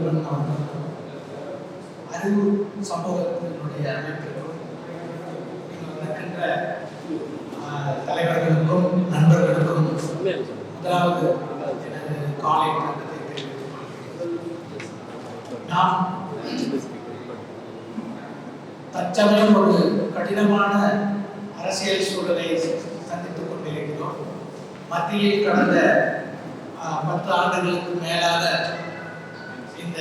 முதல்வன் அவர்களுக்கும் அறிவு சமூகத்தினுடைய அமைப்பிற்கும் இருக்கின்ற தலைவர்களுக்கும் நண்பர்களுக்கும் முதலாவது எனது காலை வணக்கத்தை தெரிவித்துக் கொள்கிறேன். நாம் தற்சமயம் ஒரு கடினமான அரசியல் சூழலை சந்தித்துக் கொண்டிருக்கிறோம். மத்தியில் கடந்த 10 ஆண்டுகளுக்கு மேலாக இந்த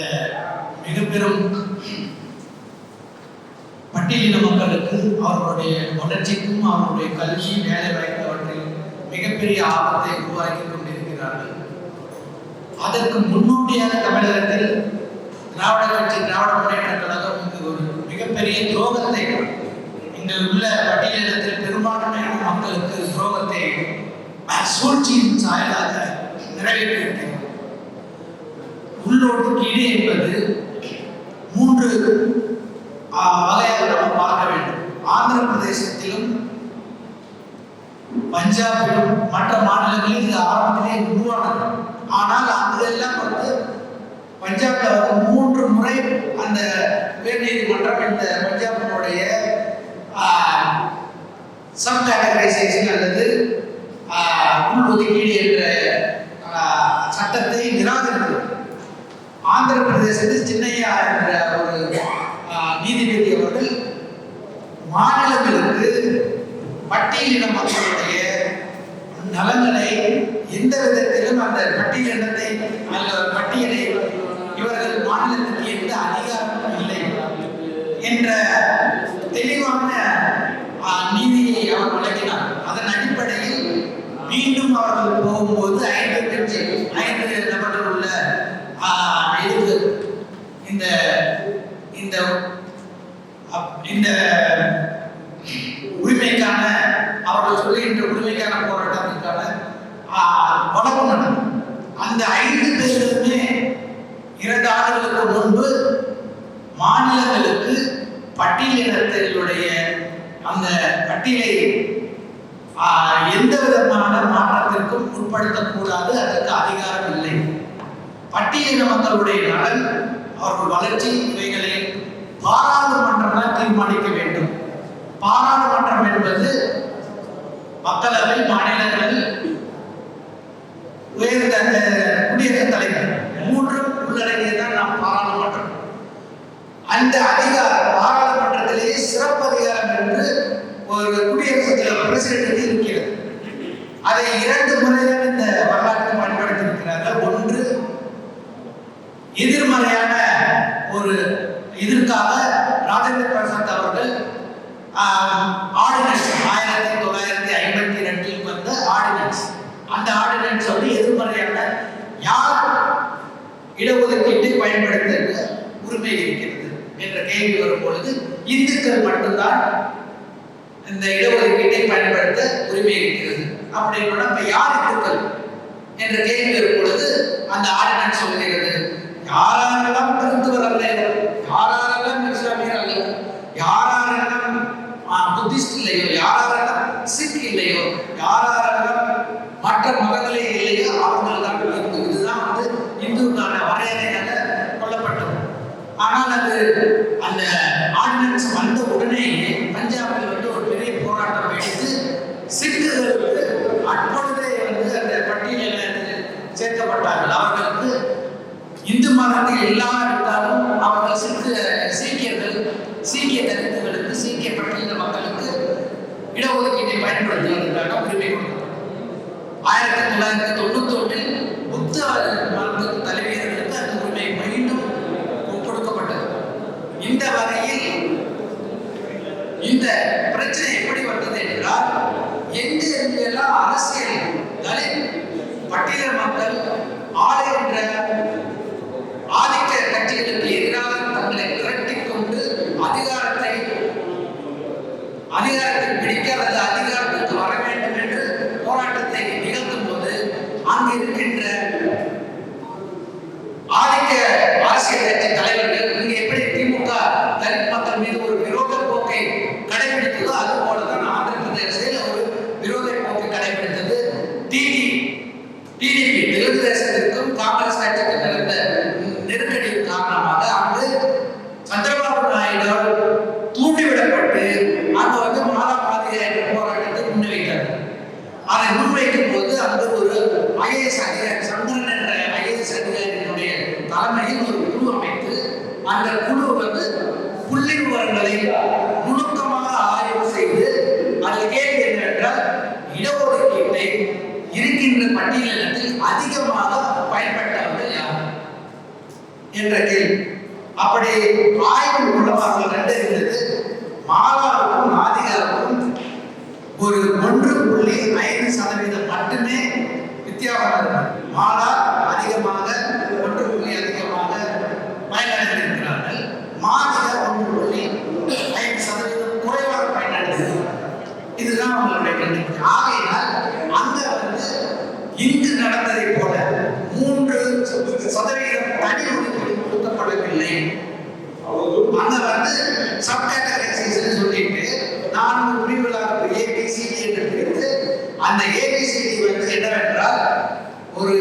மிக பெரும் பட்டியலின மக்களுக்கு அவர்களுடைய வளர்ச்சிக்கும் அவர்களுடைய கல்வி வேலை வாய்ப்பவற்றில் மிகப்பெரிய ஆபத்தை உருவாக்கி கொண்டிருக்கிறார்கள். அதற்கு முன்னோடியாக தமிழகத்தில் திராவிட முன்னேற்ற கழகம் ஒரு மிகப்பெரிய துரோகத்தை இங்கு உள்ள பட்டியலினத்தில் பெரும்பான்மையான மக்களுக்கு துரோகத்தை சூழ்ச்சியின் சாயலாக நிறைவேற்றியிருக்கிறது. உள்ளொடுக்கீடு என்பது 3 வகையாக நாம் பார்க்க வேண்டும். ஆந்திர பிரதேசத்திலும் பஞ்சாபிலும் மற்ற மாநிலங்களில் இது ஆரம்பத்திலே உருவானது. ஆனால் அங்கெல்லாம் பஞ்சாப்ல 3 முறை அந்த உயர்நீதிமன்றம் இந்த பஞ்சாபினுடைய சப் கேட்டகரைசேஷன் அல்லது உள்ஒதுக்கீடு என்ற சட்டத்தை நிராகரித்தது. ஆந்திர பிரதேசத்தில் சின்னையா என்ற ஒரு நீதிபதி அவர்கள் மாநிலங்களுக்கு பட்டியலின மக்களுடைய நலன்களை எந்த விதத்திலும் அந்த பட்டியலினத்தை அல்லது பட்டியலை இவர்கள் மாநிலத்துக்கு எந்த அதிகாரமும் இல்லை என்ற தெளிவான நீதியை அவர் வழங்கினார். அதன் அடிப்படையில் மீண்டும் அவர்கள் போகும்போது 5 நபர்கள் உள்ள இதுக்கு இந்த உரிமைக்கான அவர்கள் சொல்லுகின்ற உரிமைக்கான போராட்டத்திற்கான வழக்கு நடக்கும். அந்த 5 பேருமே 2 ஆண்டுகளுக்கு முன்பு மாநிலங்களுக்கு பட்டியலினத்தினுடைய அந்த பட்டியலை எந்த விதமான மாற்றத்திற்கும் உட்படுத்தக்கூடாது, அதற்கு அதிகாரம் இல்லை. பட்டியலின மக்களுடைய நலன், அவர்கள் வளர்ச்சி, இவைகளை பாராளுமன்றம் தான் தீர்மானிக்க வேண்டும். பாராளுமன்றம் என்பது மக்களவை, மாநிலங்கள், உயர்ந்த குடியரசுத் தலைவர் 3 உள்ளடங்கியதான் நாம் பாராளுமன்றம். அந்த அதிகாரம் பாராளுமன்றத்திலேயே சிறப்பு அதிகாரம் என்று ஒரு குடியரசுத் தலைவர் பிரசிடென்ட் இருக்கிறது. அதை 2 முறைதான் இந்த வரலாற்றில் பயன்படுத்தி இருக்கிறார்கள். ஒன்று எதிர்மறையான ஒரு இதற்காக ராஜேந்திர பிரசாத் அவர்கள் ஆர்டினன்ஸ் 1952 வந்த ஆர்டினன்ஸ், அந்த ஆர்டினன்ஸ் எதிர்மறையான யார் இடஒதுக்கீட்டை பயன்படுத்த உரிமை இருக்கிறது என்ற கேள்வி வரும் பொழுது இந்துக்கள் மட்டும்தான் இந்த இடஒதுக்கீட்டை பயன்படுத்த உரிமை இருக்கிறது அப்படின்னு இப்ப யார் இந்துக்கள் என்ற கேள்வி வரும் பொழுது அந்த ஆர்டினன்ஸ் சொல்கிறது, யாரெல்லாம் கிறிஸ்துவர் அல்ல, யாரெல்லாம் இஸ்லாமியர் அல்ல, யாரெல்லாம் புத்திஸ்ட் இல்லையோ, யாரெல்லாம் சிக் இல்லையோ, யாரெல்லாம் மற்ற மதங்களே இல்லையோ அவர்கள் தான் இந்து. இதுதான் இந்துக்கான வரையறையாக கொல்லப்பட்டது. ஆனால் அது அந்த ஆர்டினன்ஸ் வந்த உடனே பஞ்சாபில் ஒரு பெரிய போராட்டம் எடுத்து சிக்குகளுக்கு அப்பொழுதே அந்த பட்டியலில் சேர்க்கப்பட்டார்கள். அவர்களுக்கு இந்து மதத்தில் இல்லாவிட்டாலும் அவர்கள் சீக்கிய தலித்துகளுக்கு, சீக்கிய பட்டியலின மக்களுக்கு இடஒதுக்கீட்டை பயன்படுத்துவதற்கான உரிமை கொடுத்தார். 1991 புத்த மதத்துக்கு தலைவர்களுக்கு அந்த உரிமை மீண்டும் கொடுக்கப்பட்டது. இந்த வகையில் இந்த பிரச்சனை எப்படி வந்தது என்றால், எங்கெல்லாம் அரசியல் தலித் பட்டியலின மக்கள் ஆளுகின்ற ஆதிக்க கட்சிகளுக்கு எதிராக தங்களை திரட்டிக் கொண்டு அதிகாரத்தை பிடிக்க அல்லது அதிகாரத்துக்கு வர வேண்டும் என்று போராட்டத்தை நிகழ்த்தும் போது அங்கு இருக்கின்ற ஆதிக்க அரசியல் கட்சி தலைவர்கள் இங்கு எப்படி திமுக தலித் மக்கள் மீது ஒரு விரோத போக்கை கடைபிடித்ததோ அது போலதான் ஆந்திர பிரதேசத்தில் ஒரு விரோத போக்கை கடைபிடித்தது. டிடிபி தெலுங்கு தேசத்திற்கும் காங்கிரஸ் கட்சிக்கும் நடந்த நெருக்கடிக்காக பட்டியலினத்தில் அதிகமாக பயன்பட்டவர்கள் யார் என்ற கேள்வி. அப்படி ஆய்வு மூலமாக கண்டறிந்தது மாலாவுக்கும் ஆதிகாருக்கும் ஒரு 1.5% மட்டுமே வித்தியாசம் இருக்கிறது. மாலா அதிகமாக 1 அதிகமாக பயனடைந்திருக்கிறார்கள். மாதிகர் 1.5% குறைவாக பயனடைந்திருக்கிறார்கள். இதுதான் அவங்களுடைய கண்டுபிடிப்பு. ஆகையினால் அங்க இங்கு நடந்ததை போல 3% தனி ஒதுக்கீடு கொடுக்கப்படவில்லை. அங்க சப்கேட்டகரைசேஷன் சொல்லிட்டு 4 பிரிவுகளாக ஏபிசிடி என்று பிரித்து அந்த ஏபிசிடி என்னவென்றால் ஒரு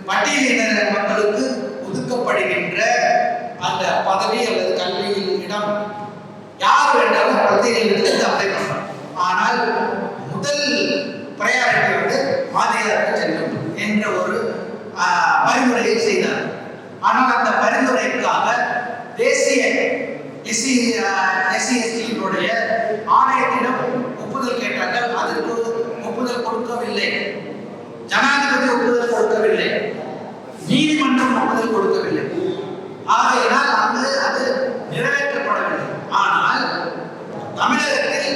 பட்டியலின மக்களுக்கு ஒதுக்கப்படுகின்ற அந்த பதவி அல்லது கல்வியில் இடம் யார் வேண்டாலும் பட்டியலினத்திலிருந்து அப்ளை பண்ணலாம். ஆனால் முதல் பிரையாரிட்டி மாதிரியாக செல்லும் என்ற ஒரு பரிந்துரையை செய்தார். ஆனால் அந்த பரிந்துரைக்காக தேசிய எஸ்சி/எஸ்டியினுடைய ஆணையத்திடம் ஒப்புதல் கேட்டார்கள். அதற்கு ஒப்புதல் கொடுக்கவில்லை. ஜனாதிபதி ஒப்புதல் கொடுக்கவில்லை. நீதிமன்றம் ஒப்புதல் கொடுக்கவில்லை. ஆகையினால் அங்கு அது நிறைவேற்றப்படவில்லை. ஆனால் தமிழகத்தில்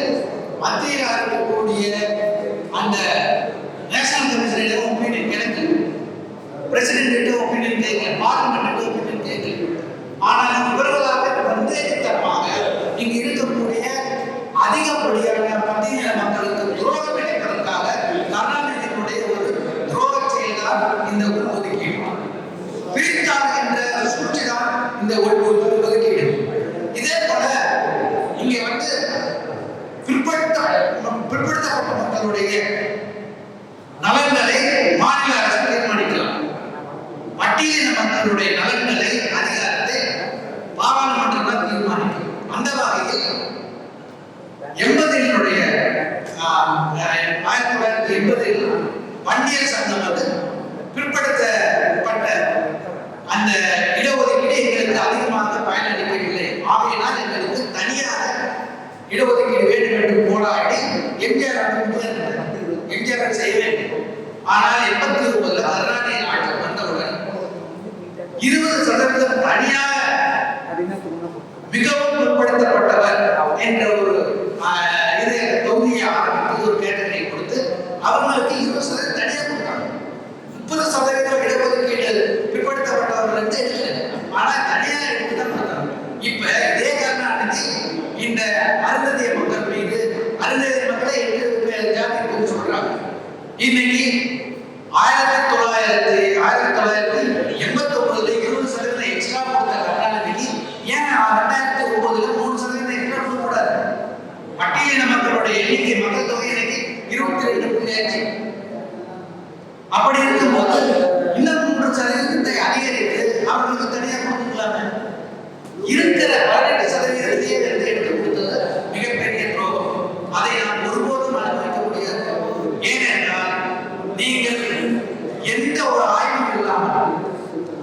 மத்தியில் இருக்கக்கூடிய அந்த நேஷனல் கமிஷனிடம் ஒப்பீனியன் கிடைக்கல, பிரசிடென்ட் ஒப்பீனியன் கேட்கல, பார்லிமெண்ட் ஒப்பீனியன் கேட்கல. ஆனால் இவர்களாக தரமாக இங்கு இருக்கக்கூடிய அதிகப்படியான பட்டியலின மக்களுக்கு துரோகம் இணைப்பதற்காக கருணாநிதியினுடைய ஒரு துரோக செயல்தான் இந்த உள்ஒதுக்கீடு. பிரித்தாள் என்ற சூழ்ச்சி தான் இந்த உள்ஒதுக்கீடு. இதே போல இங்கே பிற்படுத்தப்பட்ட மக்களுடைய நலன்களை மாநில அரசு தீர்மானிக்கலாம். பட்டியலின மக்களுடைய நலன்களை அதிகாரத்தை பாராளுமன்றம் தான் தீர்மானிக்கும். அந்த வகையில் 1980 வண்டியர் சங்கம் பிற்படுத்தப்பட்ட அந்த இடஒதுக்கீடு எங்களுக்கு அதிகமாக பயனளிக்கவில்லை. ஆகையினால் எங்களுக்கு தனியாக இடஒதுக்கீடு வேண்டும் என்று போராடி எம்ஜிஆர் செய்ய வேண்டும். ஆனால் 89 கருணாநிதி ஆட்சி வந்தவுடன் 20% தனியாக மிகவும் பிற்படுத்தப்பட்டவர் என்ற ஒரு தொகுதியை ஆரம்பித்து ஒரு கேட்டகரி கொடுத்து அவங்களுக்கு 20% தனியாக கொடுத்தாங்க. 30% இடஒதுக்கீடு பிற்படுத்தப்பட்டவர்கள் எடுக்கல, ஆனால் தனியாக எடுத்துதான் கொடுத்தாங்க. இப்ப இதே கருணாநிதி இந்த அருந்ததிய மக்கள் மீது அருந்ததிய மக்களை 8 ஜாதி சொல்றாங்க. இன்னைக்கு 1989 20% எக்ஸ்ட்ரா கொடுத்த கருணாநிதிக்கு ஏன் 2009 3% எக்ஸ்ட்ரா கொடுக்கக்கூடாது? பட்டியலின மக்களுடைய எண்ணிக்கை மக்கள் தொகை இன்னைக்கு 22.5. அப்படி இருக்கும்போது இன்னும் 3% அதிகரித்து அவர்களுக்கு தனியாக கொடுக்கலாமே. இருக்கிற 18% எடுத்து கொடுத்தது மிகப்பெரிய துரோகம். அதை நாம் ஒருபோதும் அனுமதிக்க முடியாது. ஏனென்றால் நீங்கள் எந்த ஒரு ஆய்வும் இல்லாமல்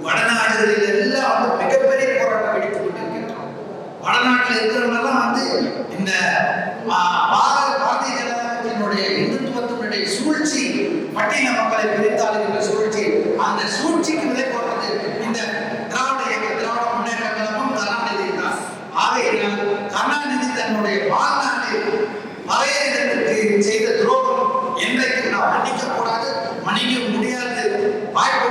வடநாடுகளில் எல்லாம் மிகப்பெரிய போராட்டம் வெடித்துக் கொண்டிருக்கின்றோம். வடநாட்டில் இருக்கிறவங்கெல்லாம் இந்த பாரதிய ஜனதா கட்சியினுடைய இந்துத்துவத்தினுடைய சூழ்ச்சி, பட்டியலின மக்களை பிரித்தாளுகின்ற சூழ்ச்சி, அந்த சூழ்ச்சிக்கு விலை போடுறது இந்த திராவிட முன்னேற்ற கழகமும் கருணாநிதி தான். ஆகையினால் கருணாநிதி தன்னுடைய வாழ்நாளில் மலையேற்றத்திற்கு செய்த துரோகம் என்றைக்கு நாம் மன்னிக்க கூடாது, மன்னிக்க முடியாது. வாய்ப்பு